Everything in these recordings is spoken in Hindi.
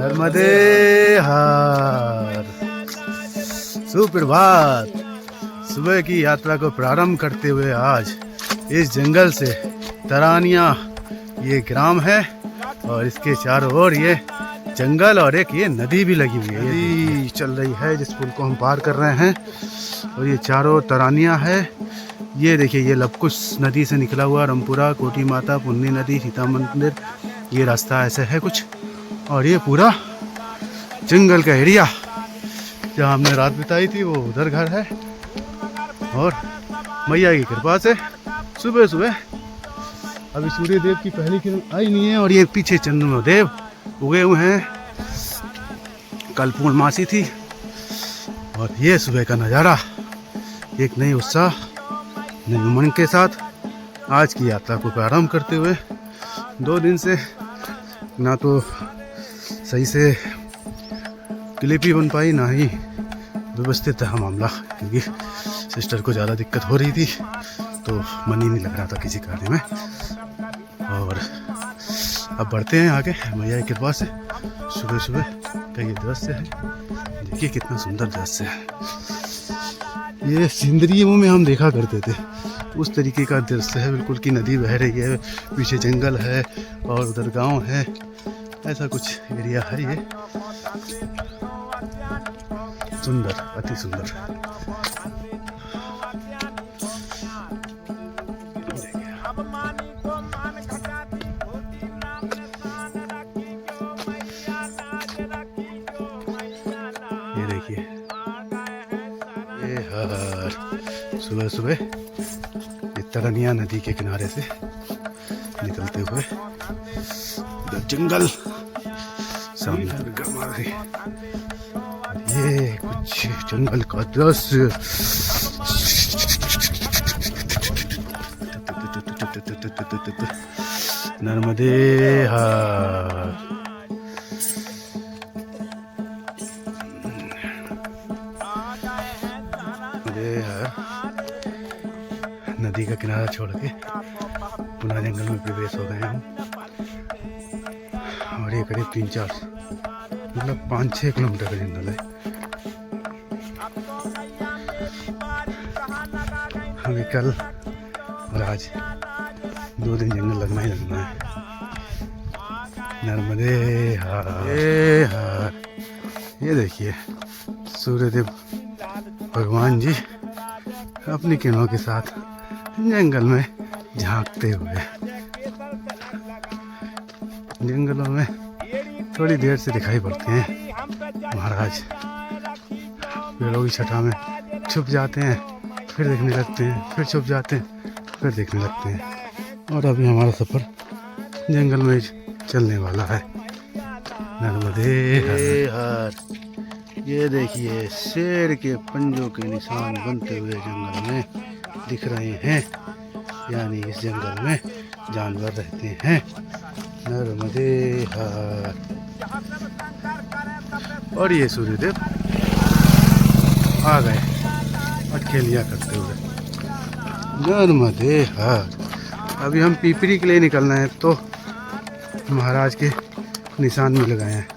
नर्मदे हर। सुप्रभात। सुबह की यात्रा को प्रारंभ करते हुए आज इस जंगल से तरानिया ये ग्राम है और इसके चारों ओर ये जंगल और एक ये नदी भी लगी हुई है। नदी चल रही है जिस पुल को हम पार कर रहे हैं और ये चारों ओर तरानिया है। ये देखिए ये लबकुश नदी से निकला हुआ रामपुरा, कोटी माता, पुन्नी नदी, सीता मंदिर, ये रास्ता ऐसे है कुछ। और ये पूरा जंगल का एरिया जहाँ हमने रात बिताई थी वो उधर घर है। और मैया की कृपा से सुबह सुबह अभी सूर्य देव की पहली किरण आई नहीं है और ये पीछे चंद्रदेव उगे हुए हैं। कल पूर्णमासी थी और ये सुबह का नज़ारा एक नई उत्साह, नई उमंग के साथ आज की यात्रा को प्रारंभ करते हुए 2 दिन से ना तो सही से क्लिप ही बन पाई ना ही व्यवस्थित था मामला, क्योंकि सिस्टर को ज़्यादा दिक्कत हो रही थी तो मन ही नहीं लग रहा था किसी कार्य में। और अब बढ़ते हैं आगे मैया की कृपा से। सुबह सुबह का ये दृश्य है, देखिए कितना सुंदर दृश्य है। ये सिंदरियों में हम देखा करते थे उस तरीके का दृश्य है बिल्कुल कि नदी बह रही है, पीछे जंगल है और उधर गांव है, ऐसा कुछ एरिया है ये। सुंदर, अति सुंदर। ये देखिए ये हर सुबह सुबह ये तरनिया नदी के किनारे से निकलते हुए जंगल सामने ये कुछ जंगल का दृश्य। नर्मदे हर। नदी का किनारा छोड़ के पुनः जंगल में प्रवेश हो गए हम और ये करीब 3-4 मतलब 5-6 किलोमीटर का जंगल है। अभी कल और आज 2 दिन जंगल लगना ही लगना है। नर्मदे हर। ये देखिए सूर्यदेव भगवान जी अपनी किरणों के साथ जंगल में झांकते हुए। जंगलों में थोड़ी देर से दिखाई पड़ते हैं महाराज, पेड़ों की छटा में छुप जाते हैं, फिर देखने लगते हैं, फिर छुप जाते हैं, फिर देखने लगते हैं। और अभी हमारा सफ़र जंगल में चलने वाला है। नर्मदे हर। ये देखिए शेर के पंजों के निशान बनते हुए जंगल में दिख रहे हैं, यानी इस जंगल में जानवर रहते हैं। नर्मदे हर। और ये सूर्यदेव आ गए अटखेलियाँ करते हुए। नर्मदे हर। अभी हम पीपरी के लिए निकलना है तो महाराज के निशान में लगाए हैं,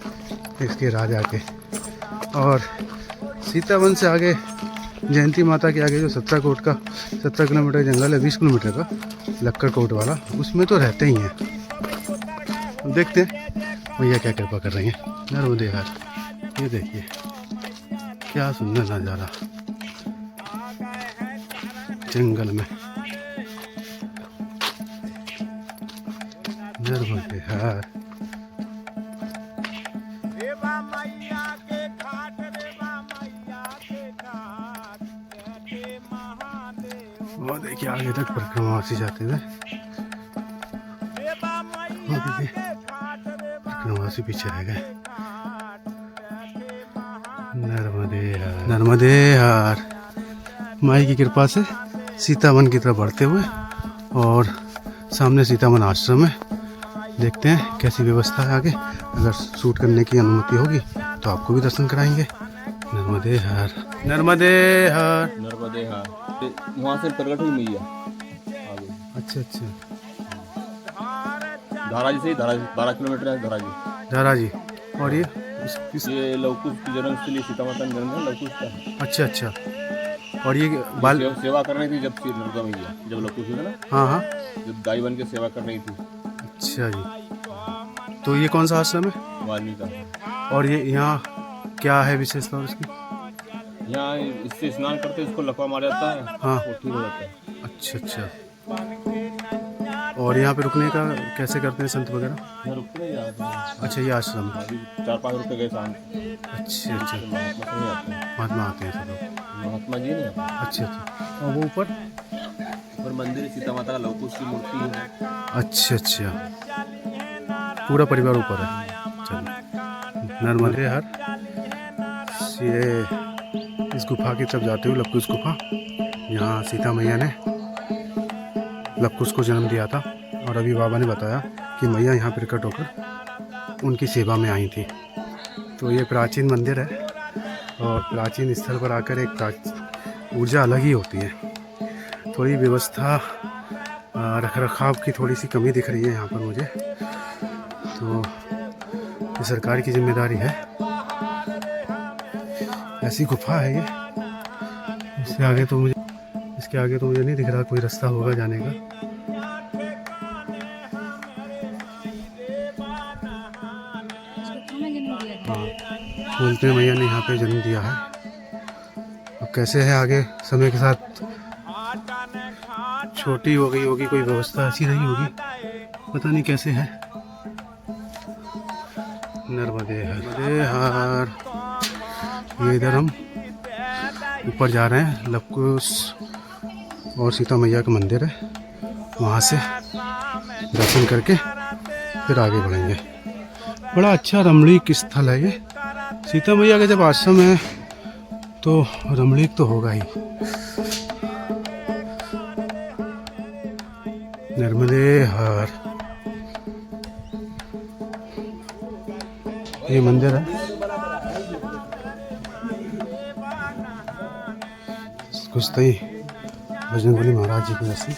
इसके राजा के। और सीतावन से आगे जयंती माता के आगे जो 17 किलोमीटर जंगल है, 20 किलोमीटर का लक्कड़ कोट वाला, उसमें तो रहते ही हैं। देखते हैं भैया क्या कृपा कर रही हैं। नर्मदे हर। ये देखिए क्या सुंदर नज़ारा जंगल में। नर्मदे हर। वो देखिए आगे तक परिक्रमावासी जाते हुए, परिक्रमावासी पीछे रह गए। नर्मदे हर। नर्मदे हर। माई की कृपा से सीतावन की तरफ बढ़ते हुए और सामने सीतावन आश्रम है। देखते हैं कैसी व्यवस्था है आगे, अगर शूट करने की अनुमति होगी तो आपको भी दर्शन कराएंगे। नर्मदे हर। नर्मदे हर। नर्मदे हर। वहाँ से प्रकट हुई मैया आगे। अच्छा अच्छा। धाराजी से 12 किलोमीटर है। धाराजी। धाराजी। और ये इस ये लवकुश की जन्मस्थली सीता माता का जन्म है लवकुश का। अच्छा अच्छा। और ये बाल सेवा कर रही थी जब श्री नर्मदा मैया जब लवकुश हुआ ना, हाँ हाँ, जब दाई बन के सेवा कर रही थी अच्छा जी। तो ये कौन सा आश्रम है वाल्मीकि का। और ये यहाँ क्या है विशेषता उसकी? यहाँ इससे स्नान करते इसको लकवा मारा जाता है, हाँ, वो ठीक हो जाता है। अच्छा अच्छा। और यहाँ पे रुकने का कैसे करते हैं संत वगैरह? यहाँ रुकते नहीं जाते हैं। अच्छा, ये आश्रम है। अभी 4-5 रुपये गए शाम को। अच्छा अच्छा, महात्मा से नहीं आते हैं। महात्मा आते हैं सब लोग। महात्मा जी नहीं आते। अच्छा अच्छा। और वो ऊपर? और मंदिर है सीता माता का लवकुश की मूर्ति है। अच्छा अच्छा, पूरा परिवार ऊपर है। चलो, नर्मदे हर ये इस गुफा की तरफ जाते हुए लवकुश गुफा, यहाँ सीता मैया ने लवकुश को जन्म दिया था। और अभी बाबा ने बताया कि मैया यहाँ प्रकट होकर उनकी सेवा में आई थी। तो ये प्राचीन मंदिर है और प्राचीन स्थल पर आकर एक ऊर्जा अलग ही होती है। थोड़ी व्यवस्था रख रखाव की थोड़ी सी कमी दिख रही है यहाँ पर मुझे, तो ये सरकार की जिम्मेदारी है। ऐसी गुफा है ये, इसके आगे तो मुझे नहीं दिख रहा कोई रास्ता होगा जाने का। हाँ, बोलते हैं मैया ने यहाँ पे जन्म दिया है। अब कैसे है आगे समय के साथ छोटी हो गई होगी, कोई व्यवस्था ऐसी नहीं होगी, पता नहीं कैसे है। नर्मदे हर। ये इधर हम ऊपर जा रहे हैं, लवकुश और सीता मैया का मंदिर है, वहाँ से दर्शन करके फिर आगे बढ़ेंगे। बड़ा अच्छा रमणीक स्थल है ये। सीता मैया का जब आश्रम है तो रमणीक तो होगा ही। नर्मदे हर, ये मंदिर है। कुछ तो ही बजरंगबली महाराज जी की वजह से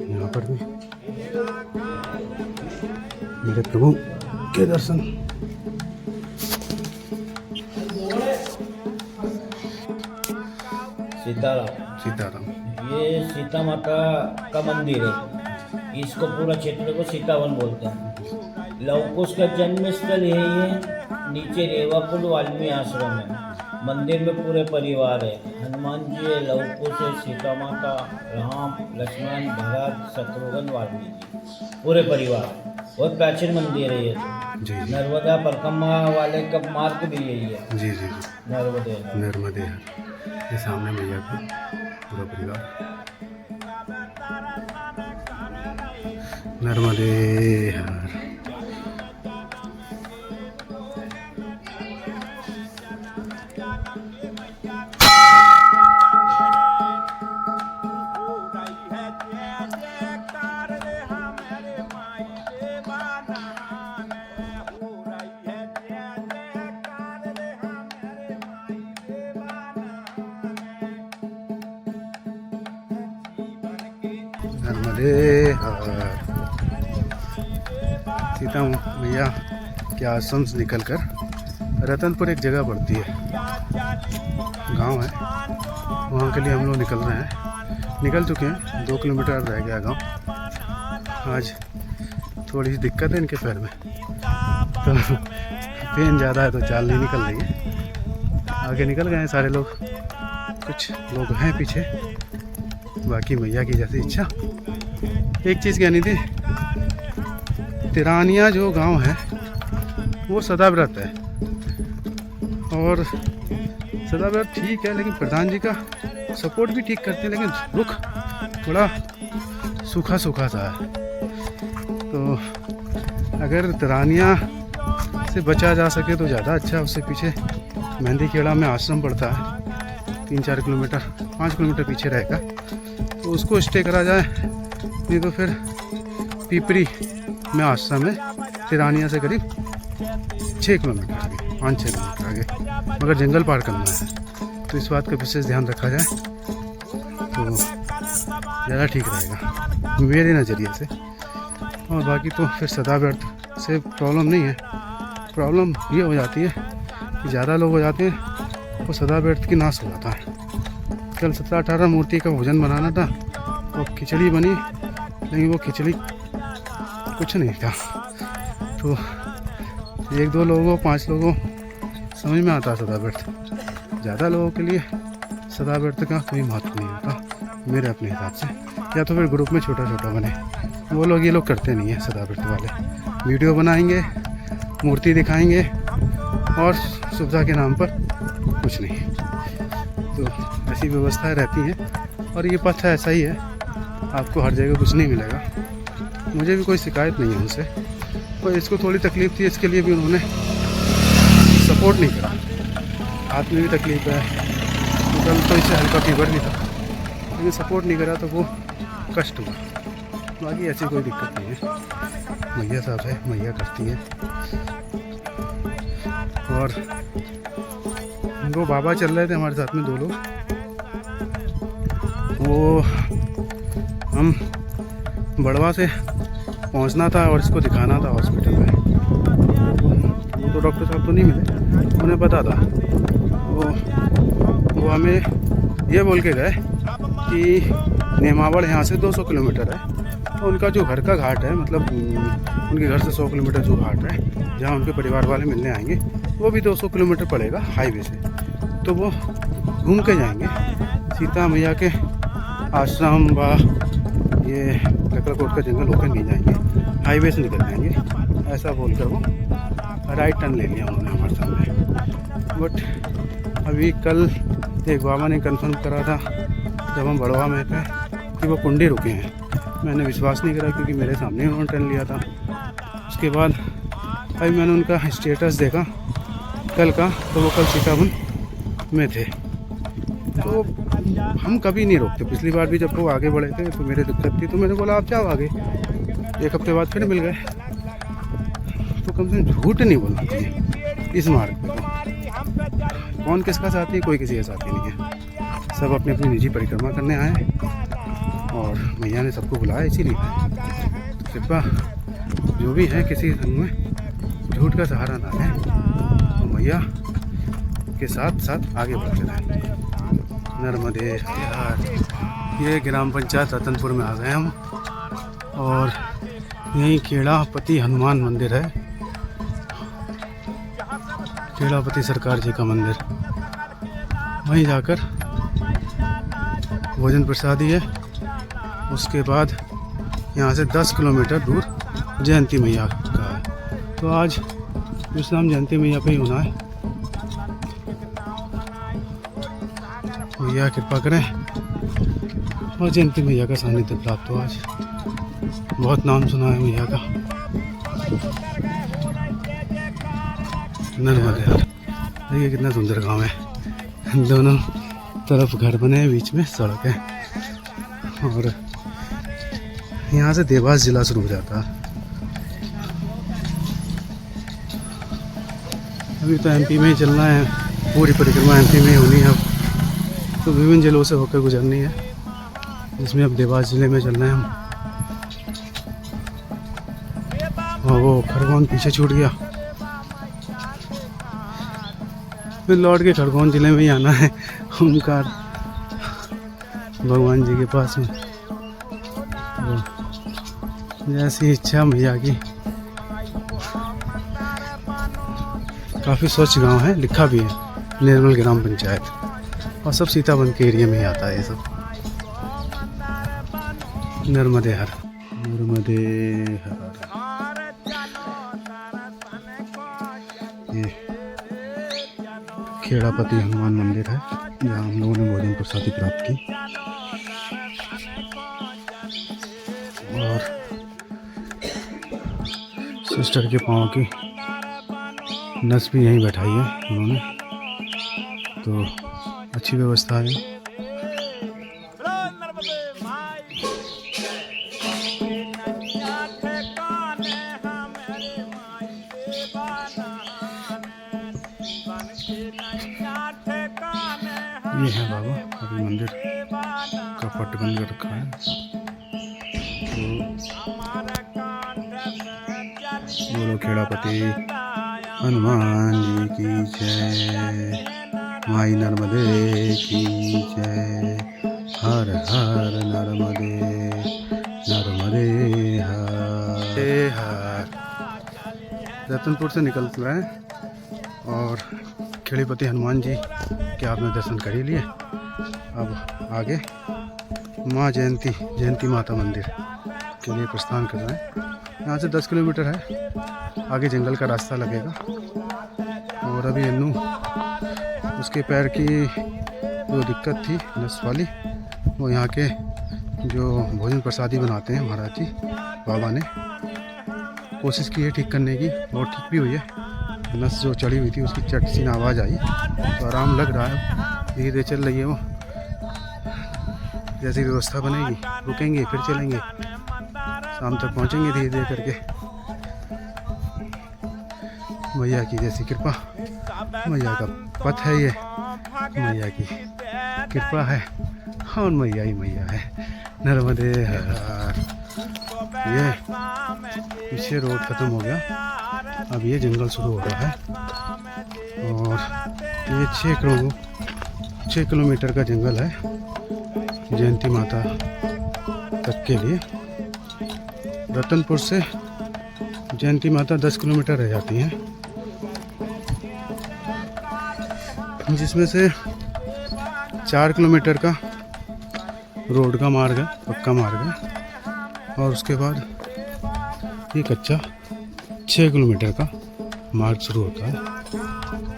यहाँ पर भी मेरे प्रभु के दर्शन। सीताराम। ये सीता माता का मंदिर है, इसको पूरा क्षेत्र को सीतावन बोलते हैं। लवकुश का जन्म स्थल है ये। नीचे रेवाकुंड वाल्मीकि आश्रम है। मंदिर में पूरे परिवार है, हनुमान जी है, लवकुश है, सीता माता, राम, लक्ष्मण, भरत, शत्रुघ्न, वाल्मीकि, पूरे परिवार। बहुत प्राचीन मंदिर है ये। जी जी नर्मदा परिक्रमा वाले का मार्ग भी यही है। जी जी जी। नर्मदे नर्मदे हर, ये सामने मैया का पूरा परिवार। नर्मदे हर। नर्मदे हर। सीता मैया के आश्रम से निकलकर रतनपुर एक जगह पड़ती है, गांव है, वहाँ के लिए हम लोग निकल रहे हैं। निकल चुके हैं, 2 किलोमीटर रह गया गांव। आज थोड़ी सी दिक्कत है इनके पैर में, तो पेन ज़्यादा है तो चाल नहीं निकल रही है। आगे निकल गए हैं सारे लोग, कुछ लोग हैं पीछे, बाकी मैया की जैसी इच्छा। एक चीज़ कहनी थी, तिरानिया जो गांव है वो सदाव्रत है, और सदाव्रत ठीक है, लेकिन प्रधान जी का सपोर्ट भी ठीक करते हैं, लेकिन रुख थोड़ा सूखा सूखा सा है। तो अगर तिरानिया से बचा जा सके तो ज़्यादा अच्छा। उससे पीछे मेहंदी खेड़ा में आश्रम पड़ता है, 3-4 किलोमीटर 5 किलोमीटर पीछे रहेगा, तो उसको स्टे करा जाए। नहीं तो फिर पिपरी में आश्रम है, तिरानिया से करीब 6 किलोमीटर आगे, 5-6 किलोमीटर आगे, मगर जंगल पार करना है। तो इस बात का विशेष ध्यान रखा जाए तो ज़्यादा ठीक रहेगा मेरे नज़रिए से। और बाकी तो फिर सदा व्यर्थ से प्रॉब्लम नहीं है। प्रॉब्लम ये हो जाती है कि ज़्यादा लोग हो जाते हैं तो सदा व्यर्थ की नाश हो जाता है। कल 17-18 मूर्ति का भोजन बनाना था, वो खिचड़ी बनी, लेकिन वो खिचड़ी कुछ नहीं था। तो 1-2 लोगों 5 लोगों समझ में आता सदा व्यर्थ। ज़्यादा लोगों के लिए सदा व्यर्थ का कोई महत्व नहीं होता मेरे अपने हिसाब से। या तो फिर ग्रुप में छोटा छोटा बने, वो लोग ये लोग करते नहीं हैं सदा व्यर्थ वाले। वीडियो बनाएंगे, मूर्ति दिखाएंगे और सुविधा के नाम पर कुछ नहीं। तो ऐसी व्यवस्थाएं रहती हैं और ये पथ ऐसा ही है, आपको हर जगह कुछ नहीं मिलेगा। मुझे भी कोई शिकायत नहीं है उनसे, पर इसको थोड़ी तकलीफ़ थी, इसके लिए भी उन्होंने सपोर्ट नहीं करा। हाथ में भी तकलीफ़ है, कल तो इससे हल्का फीवर भी था, लेकिन सपोर्ट नहीं करा तो वो कष्ट हुआ। बाकी ऐसी कोई दिक्कत नहीं है, मैया साहब है, मैया करती है। और वो बाबा चल रहे थे हमारे साथ में 2 लोग, वो हम बड़वा से पहुंचना था और इसको दिखाना था हॉस्पिटल में। वो तो डॉक्टर साहब तो नहीं मिले, उन्हें पता था। वो हमें ये बोल के गए कि नेमावड़ यहाँ से 200 किलोमीटर है, तो उनका जो घर का घाट है, मतलब उनके घर से 100 किलोमीटर जो घाट है जहाँ उनके परिवार वाले मिलने आएंगे, वो भी 200 किलोमीटर पड़ेगा हाईवे से। तो वो घूम के जाएंगे, सीता मैया के आश्रम व ये लकड़कोट का जंगल होकर नहीं जाएंगे, हाईवे से निकल जाएंगे। ऐसा बोलकर वो राइट टर्न ले लिया उन्होंने हमारे सामने। बट अभी कल एक बाबा ने कंफर्म करा था जब हम बड़वा में थे कि वो कुंडी रुके हैं। मैंने विश्वास नहीं करा क्योंकि मेरे सामने उन्होंने टर्न लिया था। उसके बाद अभी मैंने उनका स्टेटस देखा कल का, तो वो कल सीतावन में थे। तो हम कभी नहीं रोकते। पिछली बार भी जब वो आगे बढ़े थे तो मेरी दिक्कत थी, तो मैंने बोला आप जाओ आगे। 1 हफ्ते बाद फिर मिल गए। तो कम से कम झूठ नहीं बोलना चाहिए इस मार्ग पे। तो कौन किसका साथी है, कोई किसी का साथी नहीं है। सब अपनी अपनी निजी परिक्रमा करने आए और मैया ने सबको बुलाया इसीलिए। तो कृपा जो भी है किसी संग में झूठ का सहारा ना लें, तो मैया के साथ साथ आगे बढ़ते रहें। नर्मदे हर। ये ग्राम पंचायत रतनपुर में आ गए हम और यहीं खेड़ापति हनुमान मंदिर है, खेड़ापति सरकार जी का मंदिर। वहीं जाकर भोजन प्रसादी है। उसके बाद यहाँ से 10 किलोमीटर दूर जयंती मैया का है। तो आज विश्राम जयंती मैया पे ही होना है। मैया कृपा करें और जयंती मैया का सानिध्य प्राप्त हो। आज बहुत नाम सुना है मैया का। नर्मदे हर। देखिए कितना सुंदर गांव है, दोनों तरफ घर बने हैं, बीच में सड़क है और यहाँ से देवास जिला शुरू हो जाता है। अभी तो एमपी में ही चलना है, पूरी परिक्रमा एमपी में ही होनी है। अब तो विभिन्न जिलों से होकर गुजरनी है, जिसमें अब देवास जिले में चलना है हम। और वो खरगोन पीछे छूट गया, फिर लौट के खरगोन जिले में ही आना है ओमकार भगवान जी के पास में। तो जैसी इच्छा मैया की। काफ़ी स्वच्छ गांव है, लिखा भी है निर्मल ग्राम पंचायत, और सब सीतावन के एरिया में ही आता है ये सब। नर्मदे हर। नर्मदे हर। ये खेड़ापति हनुमान मंदिर है जहाँ हम लोगों ने भोजन प्रसादी प्राप्त की। और सिस्टर के पाँव की नस भी यहीं बैठाई है उन्होंने, तो अच्छी व्यवस्था है। ये है बाबा, अभी मंदिर का पट बंद कर रखा है। तो बोलो खेड़ापति हनुमान जी की जय, माई नर्मदे की जय। हर हर नर्मदे नर्मदे हर। रतनपुर से निकल रहे हैं और खेड़ीपति हनुमान जी के आपने दर्शन कर ही लिए। अब आगे माँ जयंती माता मंदिर के लिए प्रस्थान कर रहे हैं। यहाँ से 10 किलोमीटर है, आगे जंगल का रास्ता लगेगा। और अभी अन्नू उसके पैर की जो दिक्कत थी नस वाली, वो यहाँ के जो भोजन प्रसादी बनाते हैं महाराज जी बाबा ने कोशिश की है ठीक करने की, और ठीक भी हुई है। नस जो चढ़ी हुई थी उसकी चट सी आवाज़ आई तो आराम लग रहा है, धीरे धीरे चल रही है वो। जैसी व्यवस्था बनेगी रुकेंगे फिर चलेंगे, शाम तक पहुँचेंगे धीरे धीरे करके। मैया की जैसी कृपा, मैया का पथ है ये, मैया की कृपा है और मैया ही मैया है। नर्मदे हर। ये पीछे रोड ख़त्म हो गया, अब ये जंगल शुरू हो रहा है। और ये 6 किलोमीटर का जंगल है जयंती माता तक के लिए। रतनपुर से जयंती माता 10 किलोमीटर रह जाती हैं, जिसमें से 4 किलोमीटर का रोड का मार्ग है, पक्का मार्ग है। और उसके बाद ये कच्चा 6 किलोमीटर का मार्ग शुरू होता है।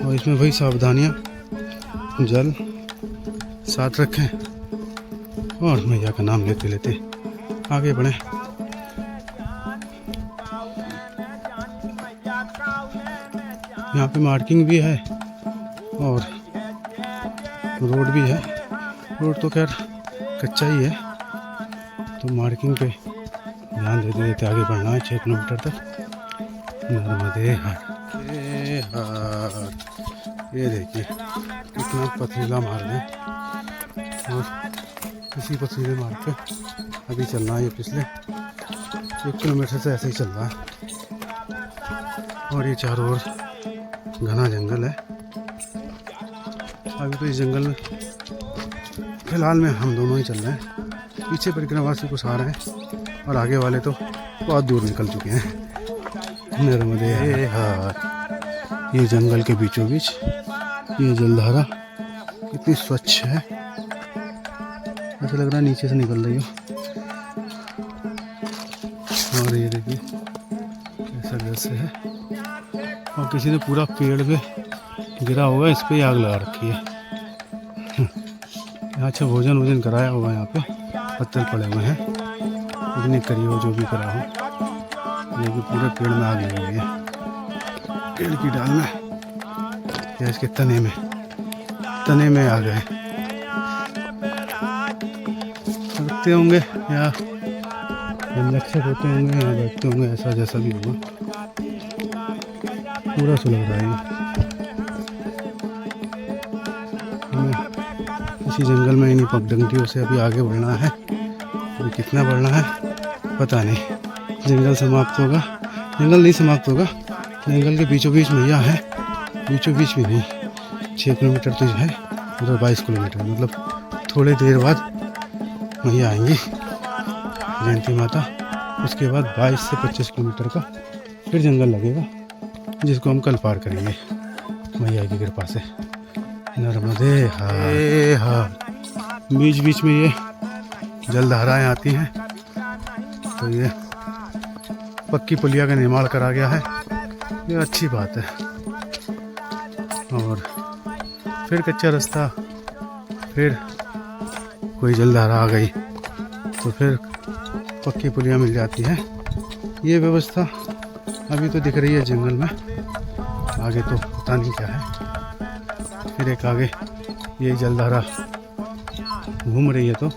और इसमें वही सावधानियाँ, जल साथ रखें और मैया का नाम लेते लेते आगे बढ़ें। यहाँ पे मार्किंग भी है और रोड भी है। रोड तो खैर कच्चा ही है, तो मार्किंग पे ध्यान देते देते आगे बढ़ना है 6 किलोमीटर तक। नर्मदे हर। ये देखिए कितना पथरीला मार्ग है, और इसी पथरीले मार्ग पे अभी चलना है। ये पिछले 1 किलोमीटर से ऐसे ही चल रहा है, और ये चारों ओर घना जंगल है। अभी तो इस जंगल में फिलहाल में हम दोनों ही चल रहे हैं, पीछे परिक्रमावासी कुछ आ रहे हैं और आगे वाले तो बहुत दूर निकल चुके हैं। नर्मदे हर। ये जंगल के बीचों बीच ये जलधारा कितनी स्वच्छ है, ऐसा लग रहा है नीचे से निकल रही हो। और ये देखिए कैसा दृश्य है, और किसी ने पूरा पेड़ पे गिरा होगा, इस पे आग लगा रखी है। यहाँ अच्छा भोजन कराया होगा, यहाँ पे पत्थर पड़े हुए हैं, इतनी करी हो जो भी करा हो। ये भी पूरे पेड़ में आग लगी हुई है, पेड़ की डाल में या इसके तने में आ गए। रखते होंगे या लक्षक होते होंगे या बैठते होंगे, ऐसा जैसा भी होगा पूरा सुलग रहा है। हमें इसी जंगल में इन्हीं पगडंडियों से अभी आगे बढ़ना है। अभी कितना बढ़ना है पता नहीं, जंगल समाप्त होगा, जंगल नहीं समाप्त होगा, जंगल के बीचों बीच मैया है। बीचों बीच भी नहीं, 6 किलोमीटर तो है, उधर 22 किलोमीटर, मतलब थोड़ी देर बाद मैया आएंगी जयंती माता। उसके बाद 22 से 25 किलोमीटर का फिर जंगल लगेगा, जिसको हम कल पार करेंगे मैया की कृपा से। नर्मदे हर। बीच बीच में ये जलधाराएँ आती हैं, तो ये पक्की पुलिया का निर्माण करा गया है, ये अच्छी बात है। और फिर कच्चा रास्ता, फिर कोई जलधारा आ गई तो फिर पक्की पुलिया मिल जाती है। ये व्यवस्था अभी तो दिख रही है जंगल में, आगे तो पता नहीं क्या है। फिर एक आगे ये जलधारा घूम रही है, तो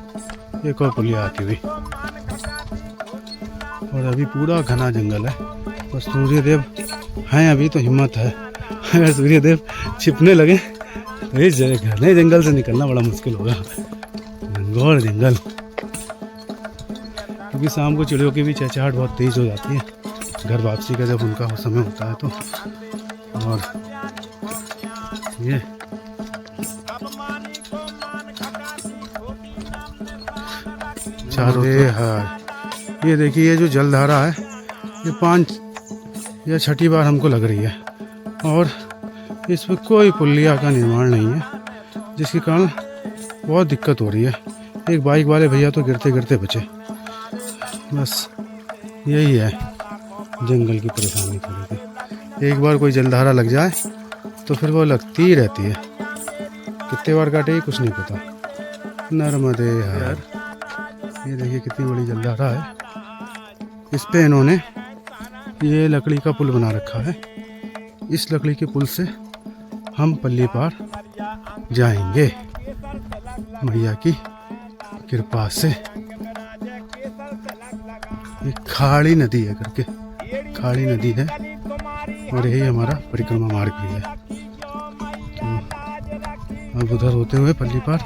एक और पुलिया आती हुई। और अभी पूरा घना जंगल है, और सूर्यदेव हैं अभी तो हिम्मत है। अगर सूर्यदेव छिपने लगे तो इस घने जंगल से निकलना बड़ा मुश्किल होगा, घनघोर जंगल। क्योंकि शाम को चिड़ियों की भी चहचहाट बहुत तेज हो जाती है, घर वापसी का जब उनका समय होता है तो। और ये चारों ये देखिए, ये जो जलधारा है ये 5 या 6ठी बार हमको लग रही है और इसमें कोई पुलिया का निर्माण नहीं है, जिसके कारण बहुत दिक्कत हो रही है। एक बाइक वाले भैया तो गिरते गिरते बचे। बस यही है जंगल की परेशानी थोड़ी सी। एक बार कोई जलधारा लग जाए तो फिर वो लगती ही रहती है, कितने बार काटे कुछ नहीं पता। नर्मदे हर। ये देखिए कितनी बड़ी जलधारा है। इस पे इन्होंने ये लकड़ी का पुल बना रखा है। इस लकड़ी के पुल से हम पल्ली पार जाएंगे मैया की कृपा से। ये खाड़ी नदी है करके, खाड़ी नदी है और यही हमारा परिक्रमा मार्ग भी है। तो अब उधर होते हुए पल्ली पार,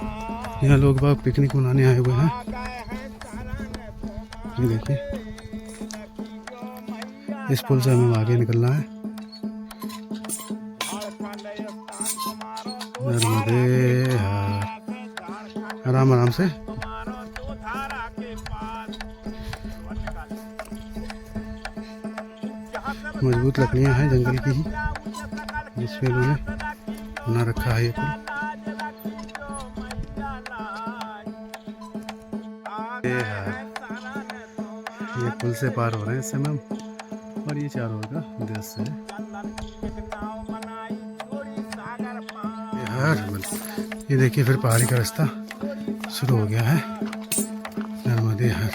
यहाँ लोग बाग पिकनिक मनाने आए हुए हैं। ये देखिए, इस पुल से हमें आगे निकलना है। नर्मदे हर। आराम आराम से। मजबूत लकड़ियां हैं जंगल की ही, जिसमें इन्होंने बना रखा है ये पुल। ये पुल से पार हो रहे हैं इस समय हम, और ये चारों ओर का दृश्य है। ये देखिए फिर पहाड़ी का रास्ता शुरू हो गया है। नर्मदे हर।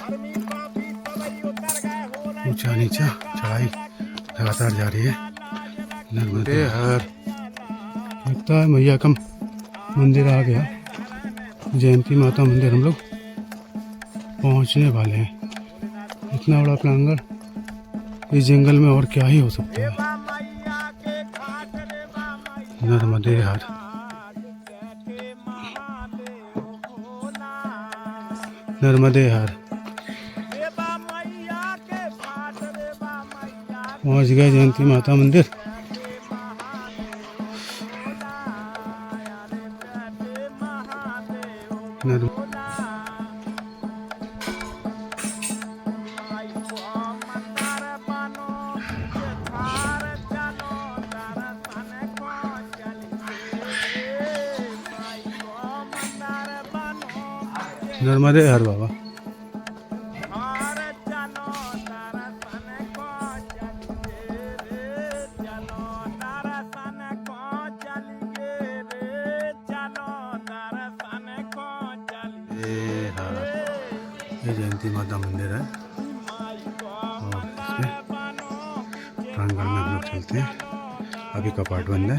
ऊंचा नीचा चढ़ाई लगातार जारी है। नर्मदे हर। लगता है मैया का मंदिर आ गया। जयंती माता मंदिर हम लोग पहुंचने वाले हैं। इतना बड़ा प्रांगण इस जंगल में और क्या ही हो सकता है। नर्मदे हर। नर्मदे हर। पहुंच गए जयंती माता मंदिर। नर्मदे हर बाबा। ये जयंती माता मंदिर है और इसमें प्रांगण में हम लोग चलते हैं। अभी कपाट बंद है।